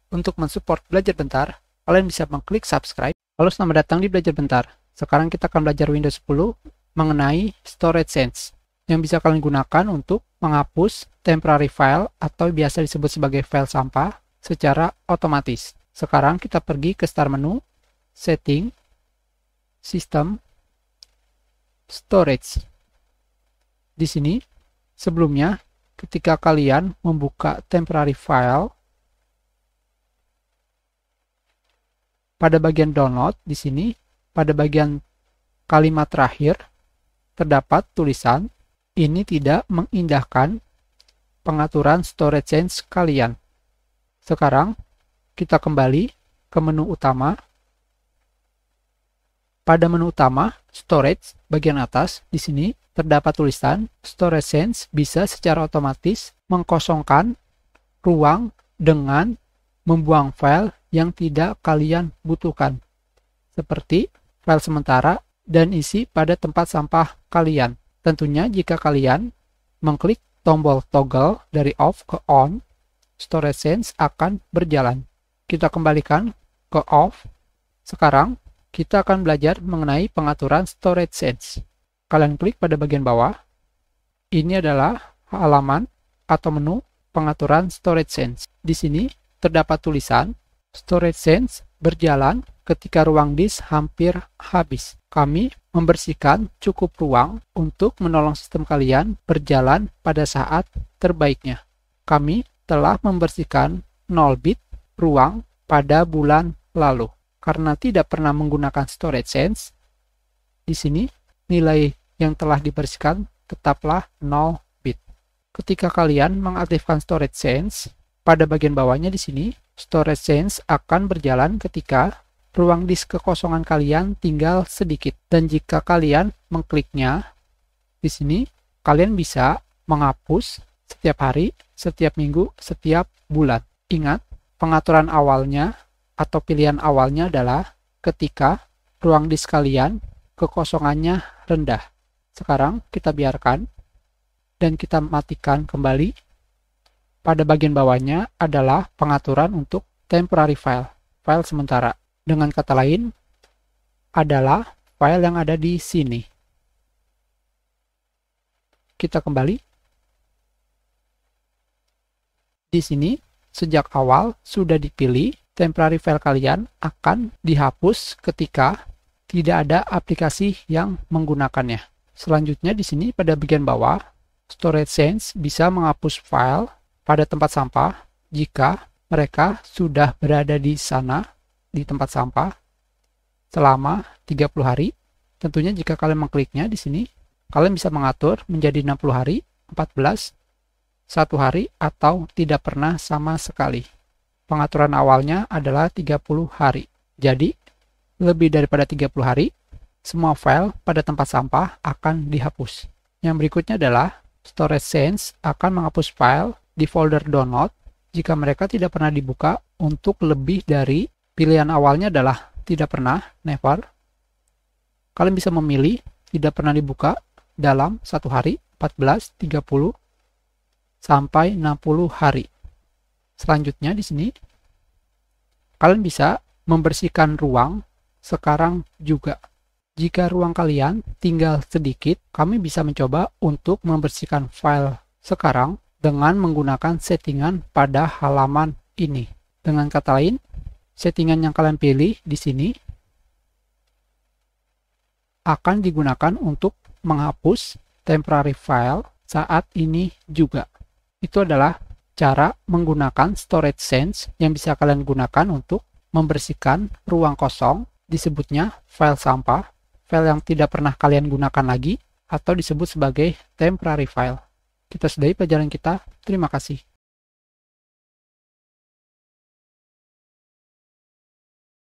Untuk mensupport Belajar Bentar, kalian bisa mengklik subscribe. Halo, selamat datang di Belajar Bentar. Sekarang kita akan belajar Windows 10 mengenai Storage Sense yang bisa kalian gunakan untuk menghapus temporary file atau biasa disebut sebagai file sampah secara otomatis. Sekarang kita pergi ke Start menu, Setting, System, Storage. Di sini, sebelumnya, ketika kalian membuka temporary file, pada bagian download di sini, pada bagian kalimat terakhir, terdapat tulisan, ini tidak mengindahkan pengaturan storage sense kalian. Sekarang, kita kembali ke menu utama. Pada menu utama, storage, bagian atas, di sini, terdapat tulisan, storage sense bisa secara otomatis mengkosongkan ruang dengan membuang file yang tidak kalian butuhkan, seperti file sementara dan isi pada tempat sampah kalian. Tentunya jika kalian mengklik tombol toggle dari off ke on, storage sense akan berjalan. Kita kembalikan ke off. Sekarang, kita akan belajar mengenai pengaturan storage sense. Kalian klik pada bagian bawah. Ini adalah halaman atau menu pengaturan storage sense. Di sini terdapat tulisan, storage sense berjalan ketika ruang disk hampir habis. Kami membersihkan cukup ruang untuk menolong sistem kalian berjalan pada saat terbaiknya. Kami telah membersihkan 0 bit ruang pada bulan lalu. Karena tidak pernah menggunakan storage sense, di sini nilai yang telah dibersihkan tetaplah 0 bit. Ketika kalian mengaktifkan storage sense, pada bagian bawahnya di sini, storage sense akan berjalan ketika ruang disk kekosongan kalian tinggal sedikit. Dan jika kalian mengkliknya, di sini kalian bisa menghapus setiap hari, setiap minggu, setiap bulan. Ingat, pengaturan awalnya atau pilihan awalnya adalah ketika ruang disk kalian kekosongannya rendah. Sekarang kita biarkan dan kita matikan kembali. Pada bagian bawahnya adalah pengaturan untuk temporary file, file sementara. Dengan kata lain, adalah file yang ada di sini. Kita kembali. Di sini, sejak awal sudah dipilih temporary file kalian akan dihapus ketika tidak ada aplikasi yang menggunakannya. Selanjutnya di sini pada bagian bawah, storage sense bisa menghapus file pada tempat sampah jika mereka sudah berada di sana, di tempat sampah, selama 30 hari. Tentunya jika kalian mengkliknya di sini, kalian bisa mengatur menjadi 60 hari, 14, 1 hari, atau tidak pernah sama sekali. Pengaturan awalnya adalah 30 hari. Jadi, lebih daripada 30 hari, semua file pada tempat sampah akan dihapus. Yang berikutnya adalah storage sense akan menghapus file di folder download jika mereka tidak pernah dibuka untuk lebih dari pilihan awalnya adalah tidak pernah, never. Kalian bisa memilih tidak pernah dibuka dalam 1 hari, 14, 30, sampai 60 hari. Selanjutnya di sini, kalian bisa membersihkan ruang sekarang juga. Jika ruang kalian tinggal sedikit, kami bisa mencoba untuk membersihkan file sekarang dengan menggunakan settingan pada halaman ini. Dengan kata lain, settingan yang kalian pilih di sini akan digunakan untuk menghapus temporary file saat ini juga. Itu adalah cara menggunakan storage sense yang bisa kalian gunakan untuk membersihkan ruang kosong, disebutnya file sampah, file yang tidak pernah kalian gunakan lagi, atau disebut sebagai temporary file. Kita sudahi pelajaran kita. Terima kasih.